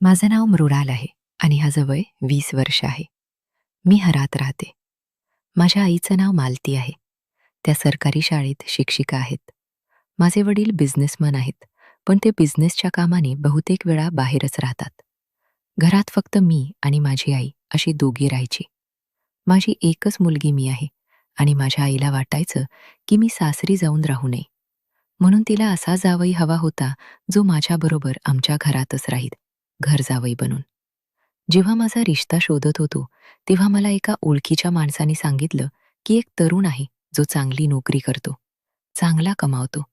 माझं नाव मृणाल आहे आणि माझं वय 20 वर्ष आहे. मी हरात राहते. माझ्या आईचं नाव मालती आहे. त्या सरकारी शाळेत शिक्षिका आहेत. माझे वडील बिझनेसमन आहेत, पण ते बिझनेसच्या कामाने बहुतेक वेळा बाहेरच राहतात. घरात फक्त मी आणि माझी आई अशी दोघी राहायची. माझी एकच मुलगी मी आहे आणि माझ्या आईला वाटायचं की मी सासरी जाऊन राहू नये. म्हणून तिला असा जावई हवा होता जो माझ्याबरोबर आमच्या घरातच राहील, घर जावई बनून. जेव्हा माझा रिश्ता शोधत होतो, तेव्हा मला एका ओळखीच्या माणसाने सांगितलं, की एक तरुण आहे, जो चांगली नोकरी करतो, चांगला कमावतो,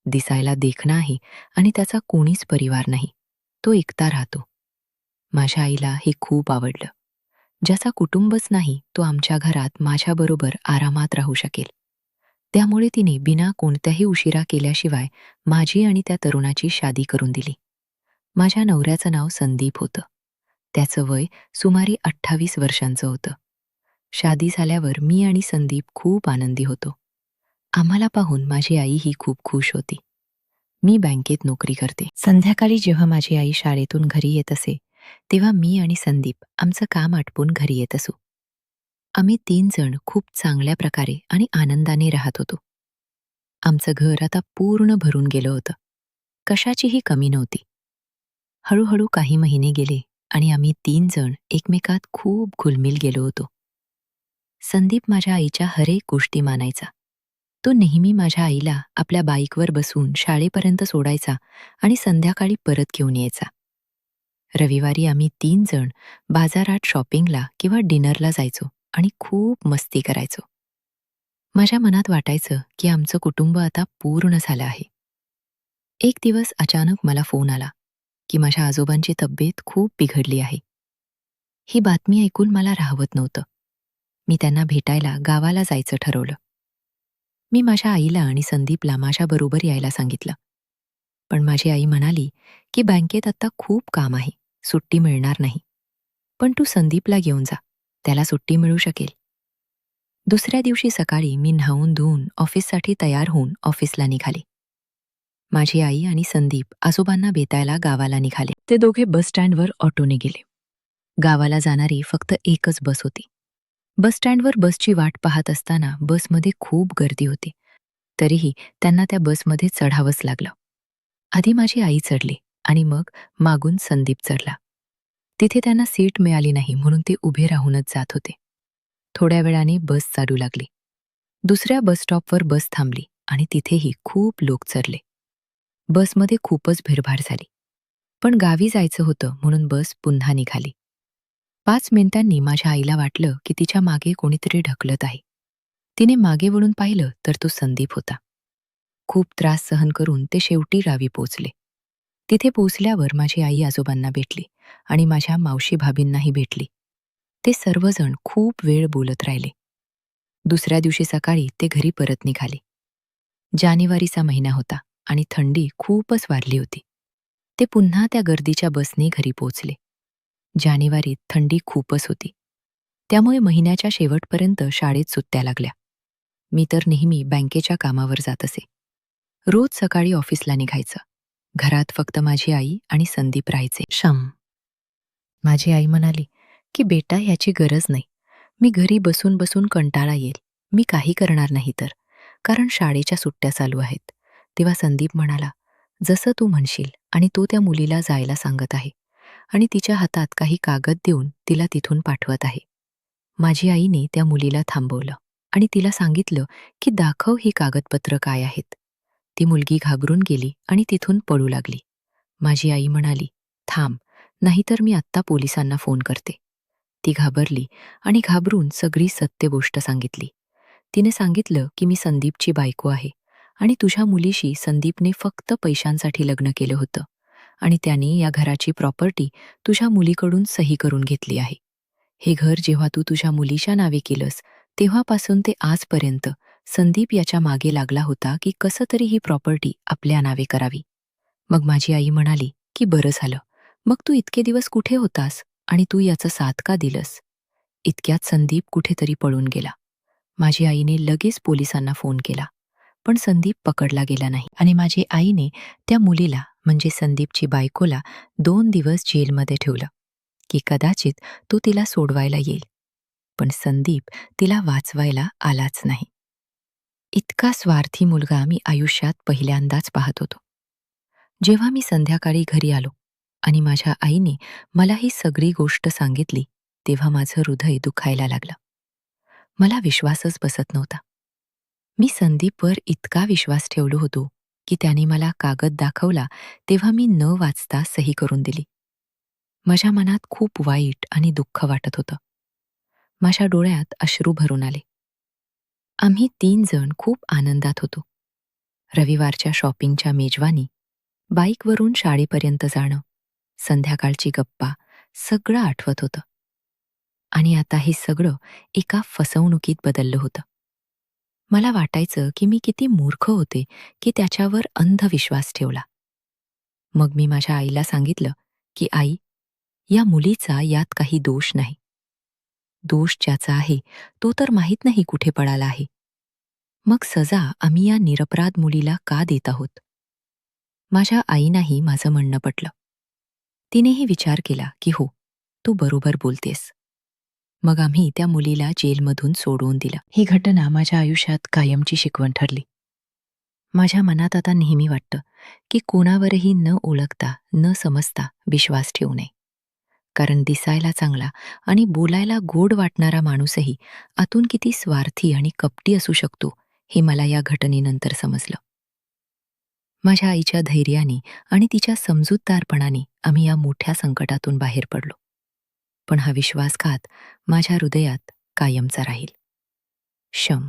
दिसायला देखणा आहे आणि त्याचा कोणीच परिवार नाही. तो एकटा राहतो. माझ्या आईला हे खूप आवडलं. ज्याचा कुटुंबच नाही, तो आमच्या घरात माझ्याबरोबर आरामात राहू शकेल. त्यामुळे तिने बिना कोणत्याही उशिरा केल्याशिवाय माझी आणि त्या तरुणाची शादी करून दिली. माझ्या नवऱ्याचं नाव संदीप होतं. त्याचं वय सुमारे 28 वर्षांचं होतं. शादी झाल्यावर मी आणि संदीप खूप आनंदी होतो. आम्हाला पाहून माझी आईही खूप खुश होती. मी बँकेत नोकरी करते. संध्याकाळी जेव्हा माझी आई शाळेतून घरी येत असे, तेव्हा मी आणि संदीप आमचं काम आटपून घरी येत असू. आम्ही 3 जण खूप चांगल्या प्रकारे आणि आनंदाने राहत होतो. आमचं घर आता पूर्ण भरून गेलं होतं. कशाचीही कमी नव्हती. हळूहळू काही महिने गेले आणि आम्ही 3 जण एकमेकात खूप घुलमिल गेलो होतो. संदीप माझ्या आईच्या हरेक गोष्टी मानायचा. तो नेहमी माझ्या आईला आपल्या बाईकवर बसून शाळेपर्यंत सोडायचा आणि संध्याकाळी परत घेऊन यायचा. रविवारी आम्ही 3 जण बाजारात शॉपिंगला किंवा डिनरला जायचो आणि खूप मस्ती करायचो. माझ्या मनात वाटायचं की आमचं कुटुंब आता पूर्ण झालं आहे. एक दिवस अचानक मला फोन आला की माझ्या आजोबांची तब्येत खूप बिघडली आहे. ही बातमी ऐकून मला राहवत नव्हतं. मी त्यांना भेटायला गावाला जायचं ठरवलं. मी माझ्या आईला आणि संदीपला माझ्याबरोबर यायला सांगितलं. पण माझी आई म्हणाली की बँकेत आता खूप काम आहे, सुट्टी मिळणार नाही. पण तू संदीपला घेऊन जा, त्याला सुट्टी मिळू शकेल. दुसऱ्या दिवशी सकाळी मी न्हाऊन धुवून ऑफिससाठी तयार होऊन ऑफिसला निघाले. माझी आई आणि संदीप आजोबांना भेटायला गावाला निघाले. ते दोघे बस स्टँडवर ऑटोने गेले. गावाला जाणारी फक्त एकच बस होती. बस स्टँडवर बसची वाट पाहत असताना बसमध्ये खूप गर्दी होती. तरीही त्यांना त्या बसमध्ये चढावंच लागलं. आधी माझी आई चढली आणि मग मागून संदीप चढला. तिथे त्यांना सीट मिळाली नाही म्हणून ते उभे राहूनच जात होते. थोड्या वेळाने बस चालू लागली. दुसऱ्या बस स्टॉपवर बस थांबली आणि तिथेही खूप लोक चढले. बसमध्ये खूपच भीडभाड झाली. पण गावी जायचं होतं म्हणून बस पुन्हा निघाली. 5 मिनिटांनी माझ्या आईला वाटलं की तिच्या मागे कोणीतरी ढकलत आहे. तिने मागे वळून पाहिलं तर तो संदीप होता. खूप त्रास सहन करून ते शेवटी गावी पोचले. तिथे पोचल्यावर माझी आई आजोबांना भेटली आणि माझ्या मावशी भाभींनाही भेटली. ते सर्वजण खूप वेळ बोलत राहिले. दुसऱ्या दिवशी सकाळी ते घरी परत निघाले. जानेवारीचा महिना होता आणि थंडी खूपच वाढली होती. ते पुन्हा त्या गर्दीच्या बसने घरी पोचले. जानेवारीत थंडी खूपच होती. त्यामुळे महिन्याच्या शेवटपर्यंत शाळेत सुट्ट्या लागल्या. मी तर नेहमी बँकेच्या कामावर जात असे. रोज सकाळी ऑफिसला निघायचं. घरात फक्त माझी आई आणि संदीप राहायचे. माझी आई म्हणाली की बेटा ह्याची गरज नाही. मी घरी बसून बसून कंटाळा येईल. मी काही करणार नाही तर, कारण शाळेच्या सुट्ट्या चालू आहेत. तेव्हा संदीप म्हणाला, जसं तू म्हणशील आणि तो त्या मुलीला जायला सांगत आहे आणि तिच्या हातात काही कागद देऊन तिला तिथून पाठवत आहे. माझी आईने त्या मुलीला थांबवलं आणि तिला सांगितलं की दाखव ही कागदपत्र काय आहेत. ती मुलगी घाबरून गेली आणि तिथून पळू लागली. माझी आई म्हणाली, थांब, नाहीतर मी आत्ता पोलिसांना फोन करते. ती घाबरली आणि घाबरून सगळी सत्य गोष्ट सांगितली. तिने सांगितलं की मी संदीपची बायको आहे आणि तुझ्या मुलीशी संदीपने फक्त पैशांसाठी लग्न केलं होतं आणि त्याने या घराची प्रॉपर्टी तुझ्या मुलीकडून सही करून घेतली आहे. हे घर जेव्हा तू तुझ्या मुलीच्या नावे केलंस, तेव्हापासून ते आजपर्यंत संदीप याच्या मागे लागला होता की कसं तरी ही प्रॉपर्टी आपल्या नावे करावी. मग माझी आई म्हणाली की बरं झालं. मग तू इतके दिवस कुठे होतास आणि तू याचं साथ का दिलंस? इतक्यात संदीप कुठेतरी पळून गेला. माझी आईने लगेच पोलिसांना फोन केला. पण संदीप पकडला गेला नाही आणि माझी आईने त्या मुलीला म्हणजे संदीपची बायकोला 2 दिवस जेलमध्ये ठेवलं, की कदाचित तो तिला सोडवायला येईल. पण संदीप तिला वाचवायला आलाच नाही. इतका स्वार्थी मुलगा मी आयुष्यात पहिल्यांदाच पाहत होतो. जेव्हा मी संध्याकाळी घरी आलो आणि माझ्या आईने मला ही सगळी गोष्ट सांगितली, तेव्हा माझं हृदय दुखायला लागलं. मला विश्वासच बसत नव्हता. मी संदीपवर इतका विश्वास ठेवलो होतो, की त्याने मला कागद दाखवला तेव्हा मी न वाचता सही करून दिली. माझ्या मनात खूप वाईट आणि दुःख वाटत होतं. माझ्या डोळ्यात अश्रू भरून आले. आम्ही 3 जण खूप आनंदात होतो. रविवारच्या शॉपिंगच्या मेजवानी, बाईकवरून शाळेपर्यंत जाणं, संध्याकाळची गप्पा, सगळं आठवत होतं. आणि आता हे सगळं एका फसवणुकीत बदललं होतं. मला वाटायचं की मी किती मूर्ख होते की त्याच्यावर अंधविश्वास ठेवला. मग मी माझ्या आईला सांगितलं, की "आई, या मुलीचा यात काही दोष नाही. दोष ज्याचा आहे तो तर माहीत नाही कुठे पळाला आहे. मग सजा आम्ही या निरपराध मुलीला का देत आहोत?" माझ्या आईनाही माझं म्हणणं पटलं. तिनेही विचार केला, की "हो, तू बरोबर बोलतेस." मग आम्ही त्या मुलीला जेलमधून सोडवून दिलं. ही घटना माझ्या आयुष्यात कायमची शिकवण ठरली. माझ्या मनात आता नेहमी वाटतं, की कोणावरही न ओळखता, न समजता विश्वास ठेवू नये. कारण दिसायला चांगला आणि बोलायला गोड वाटणारा माणूसही आतून किती स्वार्थी आणि कपटी असू शकतो, हे मला या घटनेनंतर समजलं. माझ्या आईच्या धैर्याने आणि तिच्या समजूतदारपणाने आम्ही या मोठ्या संकटातून बाहेर पडलो. पण हा विश्वासघात माझ्या हृदयात कायमचा राहील. शम